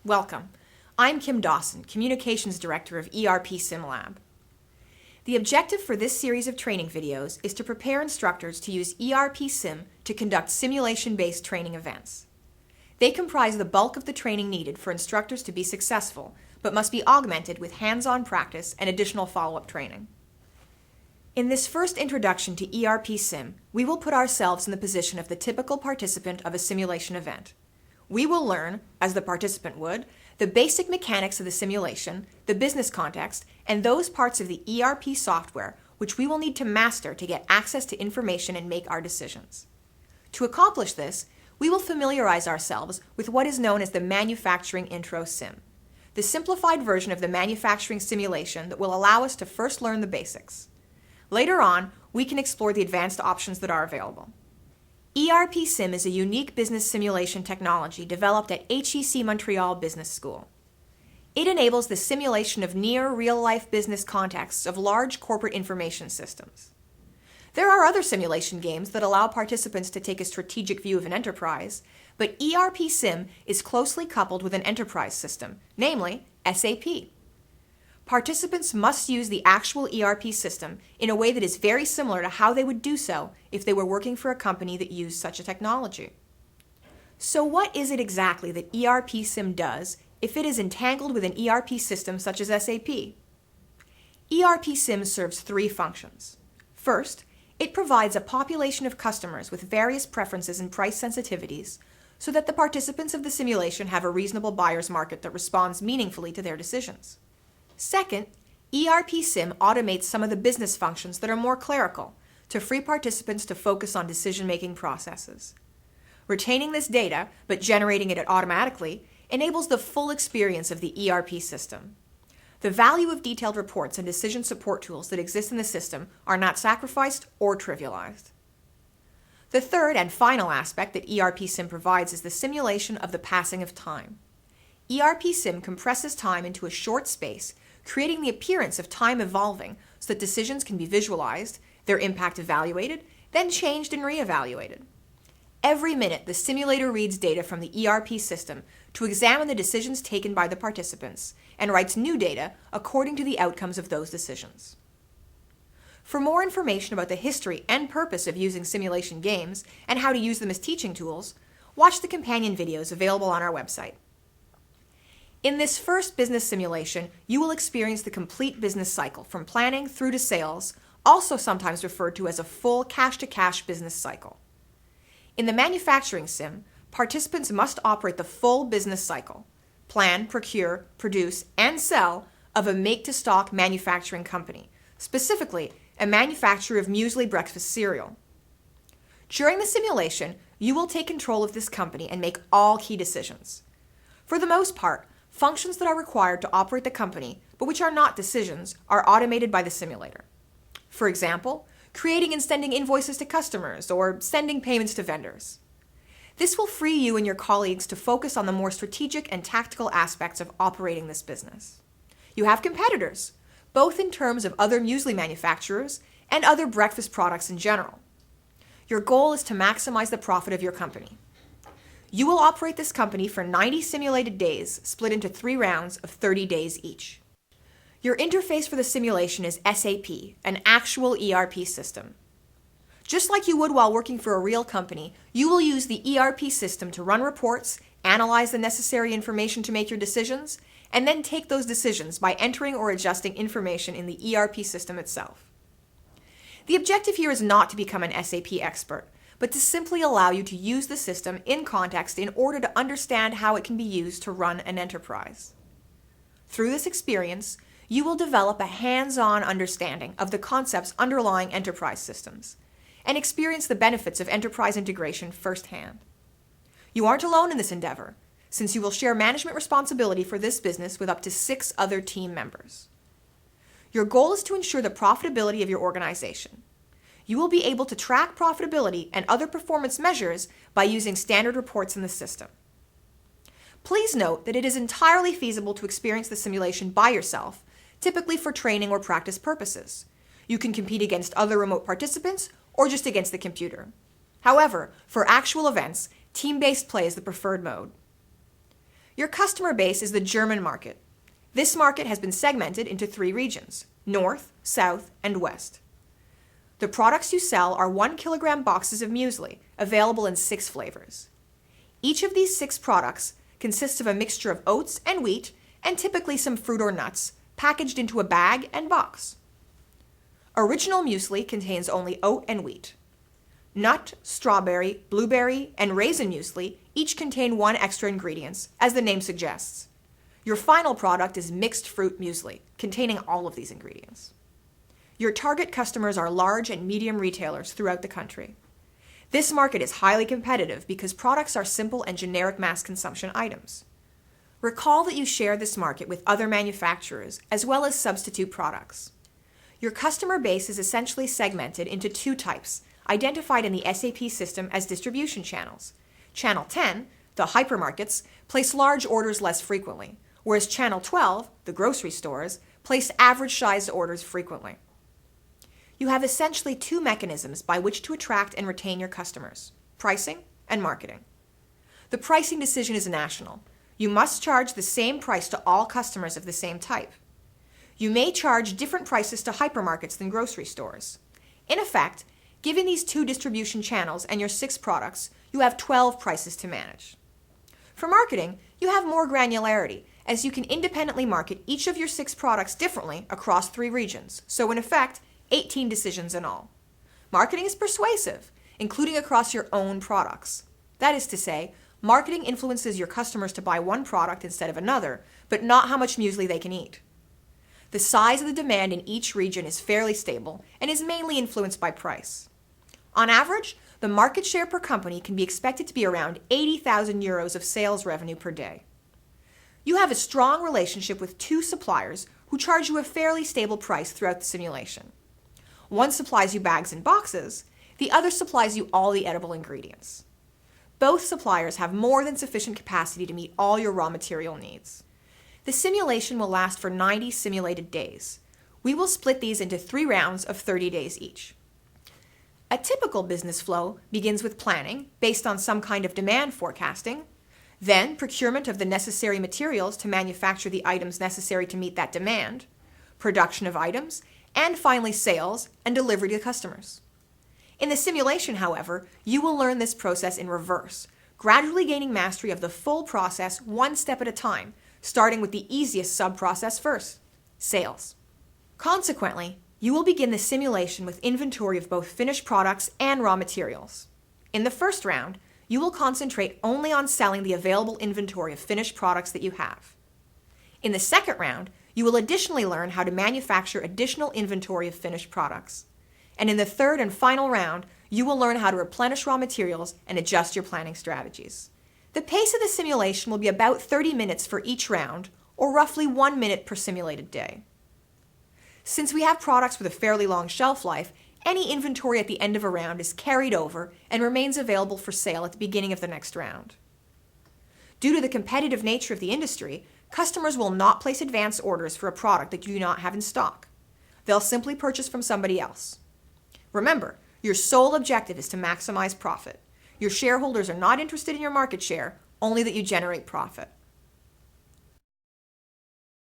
Welcome. I'm Kim Dawson, Communications Director of ERP SimLab. The objective for this series of training videos is to prepare instructors to use ERP Sim to conduct simulation-based training events. They comprise the bulk of the training needed for instructors to be successful, but must be augmented with hands-on practice and additional follow-up training. In this first introduction to ERP Sim, we will put ourselves in the position of the typical participant of a simulation event. We will learn, as the participant would, the basic mechanics of the simulation, the business context, and those parts of the ERP software which we will need to master to get access to information and make our decisions. To accomplish this, we will familiarize ourselves with what is known as the Manufacturing Intro Sim, the simplified version of the manufacturing simulation that will allow us to first learn the basics. Later on, we can explore the advanced options that are available. ERP Sim is a unique business simulation technology developed at HEC Montreal Business School. It enables the simulation of near real-life business contexts of large corporate information systems. There are other simulation games that allow participants to take a strategic view of an enterprise, but ERP Sim is closely coupled with an enterprise system, namely SAP. Participants must use the actual ERP system in a way that is very similar to how they would do so if they were working for a company that used such a technology. So what is it exactly that ERP Sim does if it is entangled with an ERP system such as SAP? ERP Sim serves three functions. First, it provides a population of customers with various preferences and price sensitivities so that the participants of the simulation have a reasonable buyer's market that responds meaningfully to their decisions. Second, ERP Sim automates some of the business functions that are more clerical to free participants to focus on decision-making processes. Retaining this data, but generating it automatically, enables the full experience of the ERP system. The value of detailed reports and decision support tools that exist in the system are not sacrificed or trivialized. The third and final aspect that ERP Sim provides is the simulation of the passing of time. ERP Sim compresses time into a short space, creating the appearance of time evolving so that decisions can be visualized, their impact evaluated, then changed and reevaluated. Every minute, the simulator reads data from the ERP system to examine the decisions taken by the participants and writes new data according to the outcomes of those decisions. For more information about the history and purpose of using simulation games and how to use them as teaching tools, watch the companion videos available on our website. In this first business simulation, you will experience the complete business cycle from planning through to sales, also sometimes referred to as a full cash-to-cash business cycle. In the manufacturing sim, participants must operate the full business cycle, plan, procure, produce, and sell of a make-to-stock manufacturing company, specifically a manufacturer of muesli breakfast cereal. During the simulation, you will take control of this company and make all key decisions. For the most part, functions that are required to operate the company, but which are not decisions, are automated by the simulator. For example, creating and sending invoices to customers or sending payments to vendors. This will free you and your colleagues to focus on the more strategic and tactical aspects of operating this business. You have competitors, both in terms of other muesli manufacturers and other breakfast products in general. Your goal is to maximize the profit of your company. You will operate this company for 90 simulated days, split into 3 rounds of 30 days each. Your interface for the simulation is SAP, an actual ERP system. Just like you would while working for a real company, you will use the ERP system to run reports, analyze the necessary information to make your decisions, and then take those decisions by entering or adjusting information in the ERP system itself. The objective here is not to become an SAP expert, but to simply allow you to use the system in context in order to understand how it can be used to run an enterprise. Through this experience, you will develop a hands-on understanding of the concepts underlying enterprise systems and experience the benefits of enterprise integration firsthand. You aren't alone in this endeavor, since you will share management responsibility for this business with up to 6 other team members. Your goal is to ensure the profitability of your organization. You will be able to track profitability and other performance measures by using standard reports in the system. Please note that it is entirely feasible to experience the simulation by yourself, typically for training or practice purposes. You can compete against other remote participants or just against the computer. However, for actual events, team-based play is the preferred mode. Your customer base is the German market. This market has been segmented into 3 regions: North, South, and West. The products you sell are 1 kilogram boxes of muesli, available in 6 flavors. Each of these 6 products consists of a mixture of oats and wheat, and typically some fruit or nuts, packaged into a bag and box. Original muesli contains only oat and wheat. Nut, strawberry, blueberry, and raisin muesli each contain 1 extra ingredients, as the name suggests. Your final product is mixed fruit muesli, containing all of these ingredients. Your target customers are large and medium retailers throughout the country. This market is highly competitive because products are simple and generic mass consumption items. Recall that you share this market with other manufacturers as well as substitute products. Your customer base is essentially segmented into 2 types, identified in the SAP system as distribution channels. Channel 10, the hypermarkets, place large orders less frequently, whereas Channel 12, the grocery stores, place average-sized orders frequently. You have essentially 2 mechanisms by which to attract and retain your customers: pricing and marketing. The pricing decision is national. You must charge the same price to all customers of the same type. You may charge different prices to hypermarkets than grocery stores. In effect, given these 2 distribution channels and your 6 products, you have 12 prices to manage. For marketing, you have more granularity, as you can independently market each of your 6 products differently across 3 regions, so in effect, 18 decisions in all. Marketing is persuasive, including across your own products. That is to say, marketing influences your customers to buy one product instead of another, but not how much muesli they can eat. The size of the demand in each region is fairly stable and is mainly influenced by price. On average, the market share per company can be expected to be around 80,000 euros of sales revenue per day. You have a strong relationship with 2 suppliers who charge you a fairly stable price throughout the simulation. One supplies you bags and boxes, the other supplies you all the edible ingredients. Both suppliers have more than sufficient capacity to meet all your raw material needs. The simulation will last for 90 simulated days. We will split these into 3 rounds of 30 days each. A typical business flow begins with planning, based on some kind of demand forecasting, then procurement of the necessary materials to manufacture the items necessary to meet that demand, production of items, and finally sales and delivery to customers. In the simulation, however, you will learn this process in reverse, gradually gaining mastery of the full process 1 step at a time, starting with the easiest sub-process first: sales. Consequently, you will begin the simulation with inventory of both finished products and raw materials. In the first round, you will concentrate only on selling the available inventory of finished products that you have. In the second round, you will additionally learn how to manufacture additional inventory of finished products. And in the third and final round, you will learn how to replenish raw materials and adjust your planning strategies. The pace of the simulation will be about 30 minutes for each round, or roughly 1 minute per simulated day. Since we have products with a fairly long shelf life, any inventory at the end of a round is carried over and remains available for sale at the beginning of the next round. Due to the competitive nature of the industry, customers will not place advance orders for a product that you do not have in stock. They'll simply purchase from somebody else. Remember, your sole objective is to maximize profit. Your shareholders are not interested in your market share, only that you generate profit.